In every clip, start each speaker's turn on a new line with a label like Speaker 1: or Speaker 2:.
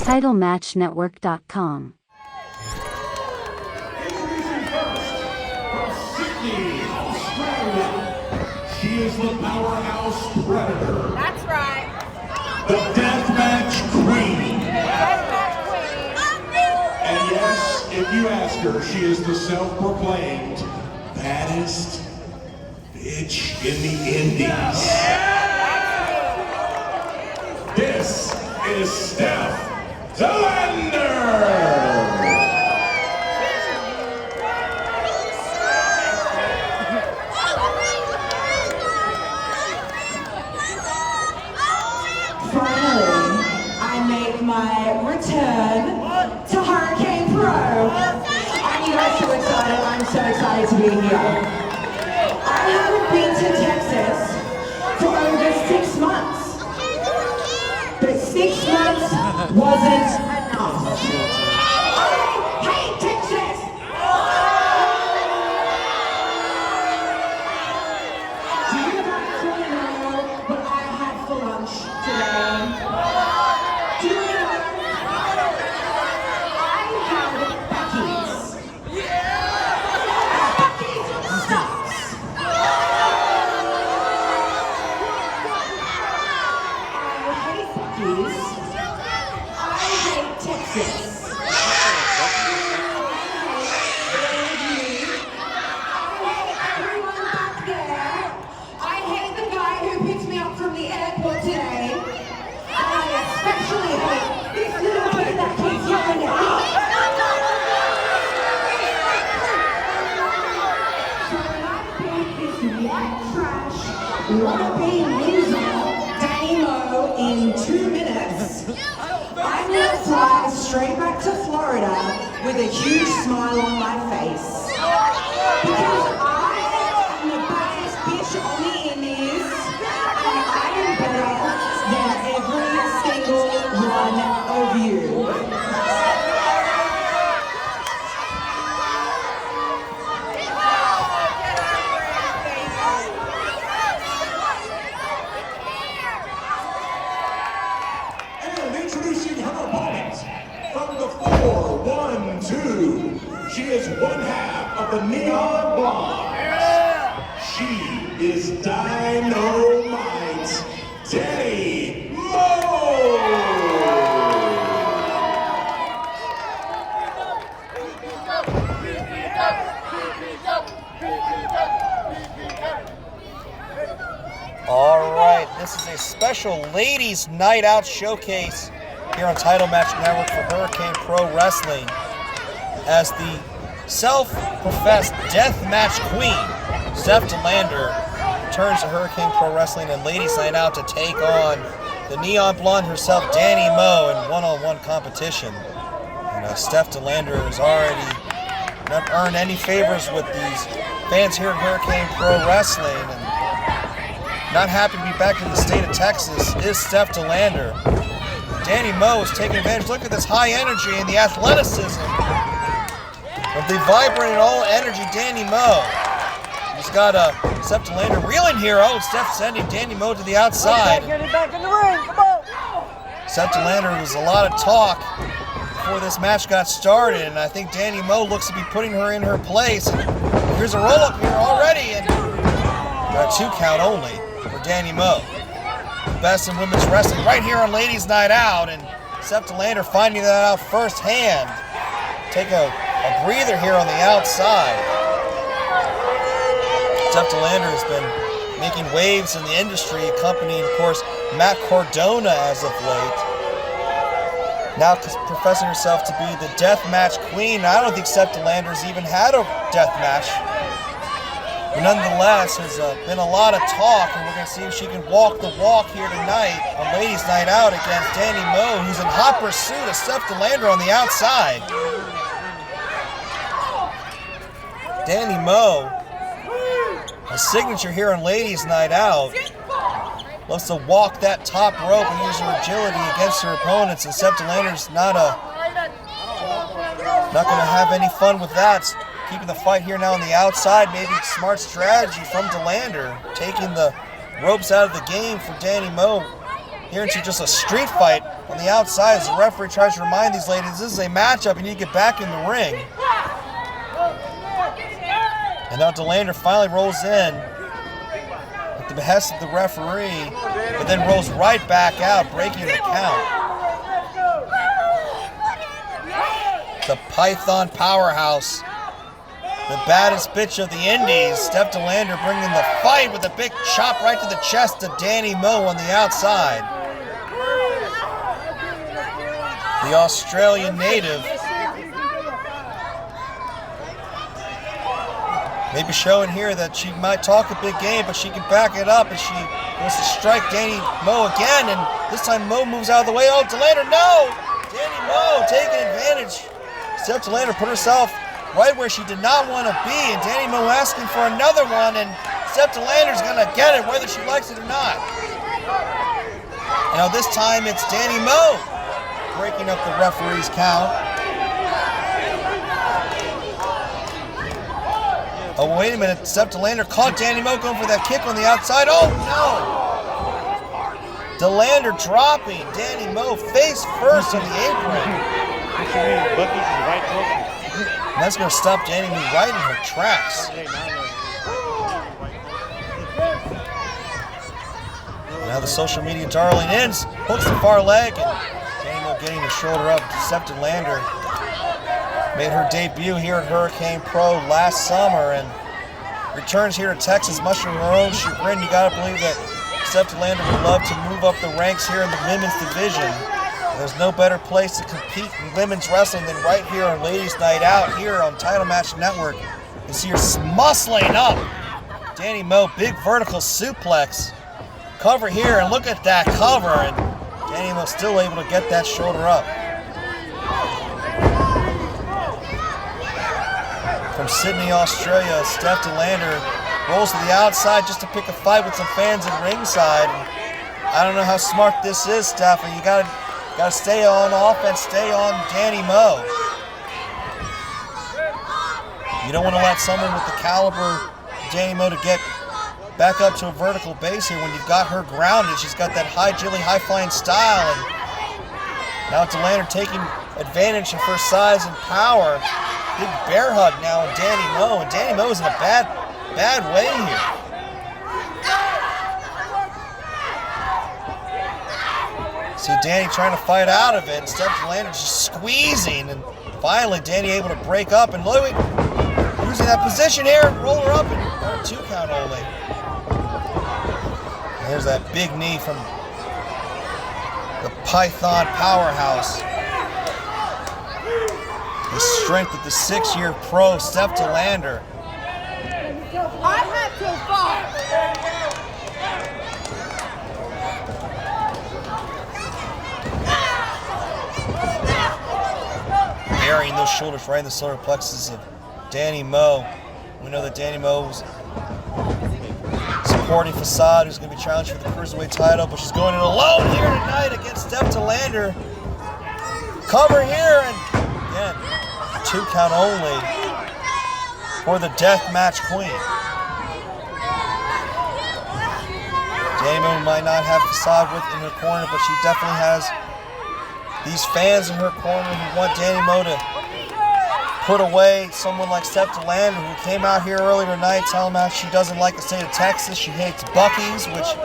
Speaker 1: TitleMatchNetwork.com.
Speaker 2: Introducing first, from Sydney, Australia, she is the powerhouse predator.
Speaker 3: That's right.
Speaker 2: The Deathmatch Queen.
Speaker 3: Deathmatch Queen.
Speaker 2: And yes, if you ask her, she is the self-proclaimed baddest bitch in the Indies. This is Steph De Lander.
Speaker 4: Finally, I make my return to Hurricane Pro. Aren't you guys so excited? I'm so excited to be here. I haven't been to Texas for over 6 months. But 6 months wasn't enough. I hate Texas! Do you guys want to know what I had for lunch today? Do you know? I had Buc-ee's. Buc-ee's sucks. I hate Buc-ee's. I hate Texas. I hate everyone back there. I hate the guy who picked me up from the airport today. And I especially hate this little kid that keeps yelling at me. So when I beat this white trash wannabe loser, Dani Mo, in 2 minutes, I'm gonna fly straight back to Florida with a huge smile on my face. Because I am the baddest bitch on the Indies, and I am better than every single one of you.
Speaker 2: And introducing her opponent, from the 4-1-2, she is one half of the Neon Blondes. She is Dynamite Dani Mo.
Speaker 5: All right, this is a special ladies' night out showcase here on Title Match Network for Hurricane Pro Wrestling, as the self-professed deathmatch queen, Steph De Lander, returns to Hurricane Pro Wrestling and ladies' night out to take on the neon blonde herself, Dani Mo, in one-on-one competition. And Steph De Lander has already not earned any favors with these fans here at Hurricane Pro Wrestling, and not happy to be back in the state of Texas is Steph De Lander. Dani Mo is taking advantage. Look at this high energy and the athleticism of the vibrant and all energy Dani Mo. He's got Steph De Lander reeling here. Oh, Steph sending Dani Mo to the outside.
Speaker 3: Get it back in the ring, come on!
Speaker 5: Steph De Lander, was a lot of talk before this match got started, and I think Dani Mo looks to be putting her in her place. And here's a roll-up here already, and a 2 count only for Dani Mo. Best in women's wrestling right here on Ladies Night Out, and Steph De Lander finding that out firsthand. Take a breather here on the outside. Steph De Lander has been making waves in the industry, accompanying, of course, Matt Cardona as of late. Now professing herself to be the deathmatch queen. I don't think Steph De Lander's even had a death match. But nonetheless, there's been a lot of talk, and we're going to see if she can walk the walk here tonight on Ladies Night Out against Dani Mo, who's in hot pursuit of Steph De Lander on the outside. Dani Mo, a signature here on Ladies Night Out, loves to walk that top rope and use her agility against her opponents, and Steph De Lander's not going to have any fun with that. Keeping the fight here now on the outside, maybe smart strategy from De Lander, taking the ropes out of the game for Dani Mo. here into just a street fight on the outside as the referee tries to remind these ladies this is a matchup. You need to get back in the ring. And now De Lander finally rolls in at the behest of the referee, but then rolls right back out, breaking the count. The Python powerhouse, the baddest bitch of the Indies, Steph De Lander bringing the fight with a big chop right to the chest of Dani Mo on the outside. The Australian native maybe showing here that she might talk a big game, but she can back it up as she wants to strike Dani Mo again, and this time Mo moves out of the way. Oh, De Lander, no! Dani Mo taking advantage. Steph De Lander put herself right where she did not want to be, and Dani Mo asking for another one, and Steph De Lander's going to get it whether she likes it or not. Now this time it's Dani Mo breaking up the referee's count. Oh, wait a minute. Steph De Lander caught Dani Mo going for that kick on the outside. Oh, no! De Lander dropping Dani Mo face first on the apron. And that's going to stop Dani Mo right in her tracks. Now the social media darling ends, hooks the far leg, and Dani Mo getting the shoulder up. Steph De Lander made her debut here at Hurricane Pro last summer and returns here to Texas, much to her own chagrin. You got to believe that Steph De Lander would love to move up the ranks here in the women's division. There's no better place to compete in women's wrestling than right here on Ladies Night Out here on Title Match Network. You see her muscling up. Dani Mo, big vertical suplex. Cover here, and look at that cover, and Dani Mo still able to get that shoulder up. From Sydney, Australia, Steph De Lander rolls to the outside just to pick a fight with some fans at ringside. I don't know how smart this is, Steph, and you gotta stay on offense, stay on Dani Mo. You don't want to let someone with the caliber of Dani Mo to get back up to a vertical base here when you've got her grounded. She's got that high agility, high flying style, and now De Lander taking advantage of her size and power. Big bear hug now on Dani Mo, and Dani Mo is in a bad way here. See Dani trying to fight out of it. Steph De Lander just squeezing, and finally Dani able to break up, and Louis using that position here, roll her up, and 2 count only. And there's that big knee from the Python powerhouse. The strength of the 6-year pro, Steph De Lander.
Speaker 3: I'm not too far.
Speaker 5: Burying those shoulders right in the solar plexus of Dani Mo. We know that Dani Mo is supporting Facade, who's going to be challenged for the Cruiserweight title, but she's going in alone here tonight against Steph De Lander. Cover here, and again, 2 count only for the Deathmatch Queen. Dani Mo might not have Facade in her corner, but she definitely has these fans in her corner who want Dani Mo to put away someone like Steph De Lander, who came out here earlier tonight telling how she doesn't like the state of Texas. She hates Buc-ee's, which,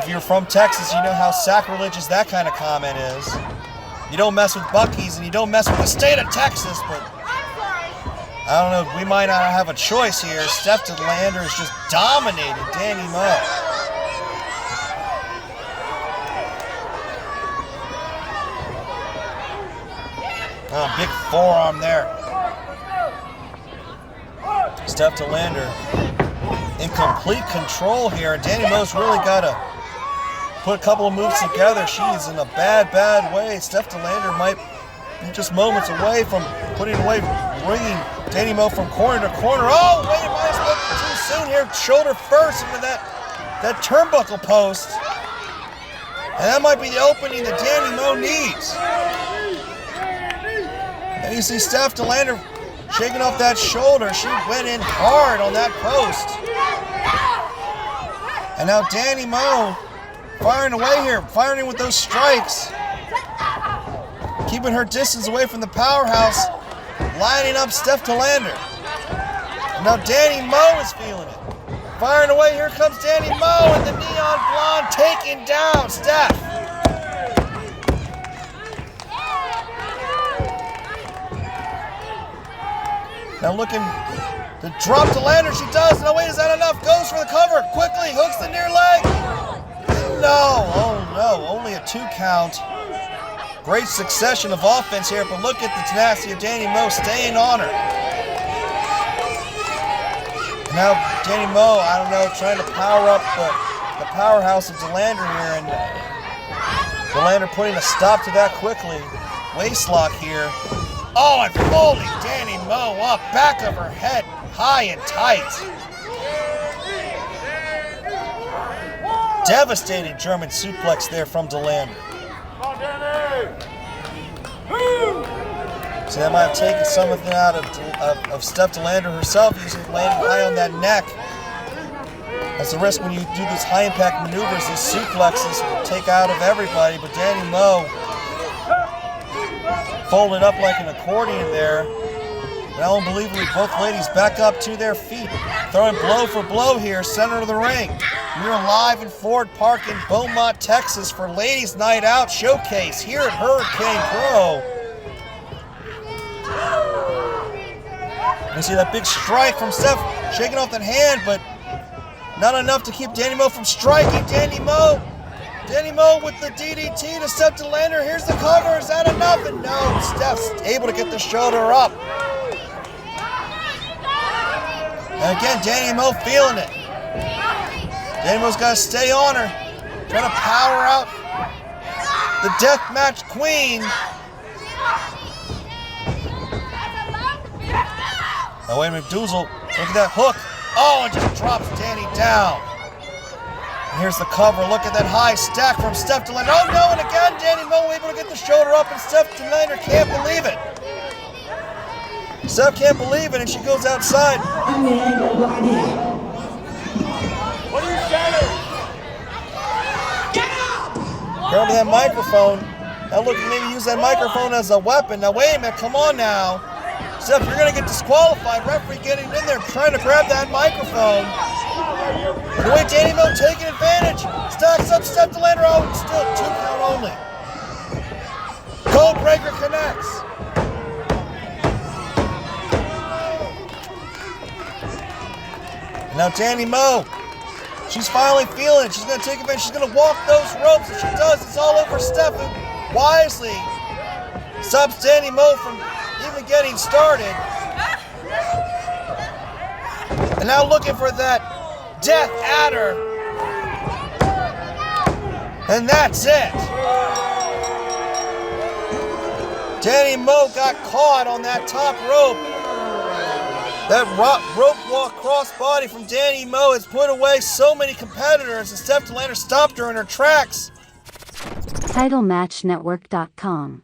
Speaker 5: if you're from Texas, you know how sacrilegious that kind of comment is. You don't mess with Buc-ee's and you don't mess with the state of Texas, but I don't know, we might not have a choice here. Steph De Lander is just dominating Dani Mo. Oh, big forearm there. Steph De Lander in complete control here. Dani Mo's really got to put a couple of moves together. She's in a bad way. Steph De Lander might be just moments away from putting away, bringing Dani Mo from corner to corner. Oh, wait, might have spoken too soon here. Shoulder first into that turnbuckle post. And that might be the opening that Dani Mo needs. And you see Steph De Lander shaking off that shoulder. She went in hard on that post. And now Dani Mo firing away here, firing with those strikes. Keeping her distance away from the powerhouse, lining up Steph De Lander. Now Dani Mo is feeling it. Firing away, here comes Dani Mo and the Neon Blonde taking down Steph. Now looking to drop De Lander, she does. No, wait, is that enough? Goes for the cover, quickly, hooks the near leg. No, oh no, only a 2 count. Great succession of offense here, but look at the tenacity of Dani Mo staying on her. Now Dani Mo, I don't know, trying to power up the powerhouse of De Lander here, and De Lander putting a stop to that quickly. Waistlock here. Oh, and folding Dani Mo up, back of her head, high and tight. Devastating German suplex there from De Lander. So that might have taken something out of Steph De Lander herself, usually landing high on that neck. That's the risk when you do these high impact maneuvers, these suplexes will take out of everybody, but Dani Mo folded up like an accordion there. Now unbelievably, both ladies back up to their feet, throwing blow for blow here, center of the ring. We're live in Ford Park in Beaumont, Texas for Ladies Night Out Showcase here at Hurricane Pro. You see that big strike from Steph, shaking off that hand, but not enough to keep Dani Mo from striking. Dani Mo with the DDT to Steph De Lander. Here's the cover. Is that enough? And no, Steph's able to get the shoulder up. And again, Dani Mo feeling it. Dani Mo's got to stay on her, trying to power out the deathmatch queen. Oh, wait a minute, Doozle, look at that hook. Oh, and just drops Dani down. And here's the cover. Look at that high stack from Steph De Lander. Oh, no, and again, Dani Mo able to get the shoulder up, and Steph De Lander can't believe it. Steph can't believe it, and she goes outside.
Speaker 1: What are you saying?
Speaker 4: Get up!
Speaker 5: Grab that microphone. Now look, maybe use that microphone as a weapon. Now, wait a minute, come on now. Steph, you're going to get disqualified. Referee getting in there, trying to grab that microphone. The way Dani Mo taking advantage. Stacks up Steph De Lander. Oh, it's still 2 count only. Code breaker connects. And now Dani Mo, she's finally feeling it. She's going to take advantage. She's going to walk those ropes. If she does, it's all over Steph. And wisely stops Dani Mo from even getting started. And now looking for that death adder. And that's it. Dani Mo got caught on that top rope. That rope walk crossbody from Dani Mo has put away so many competitors, and Steph De Lander stopped her in her tracks.
Speaker 6: TitleMatchNetwork.com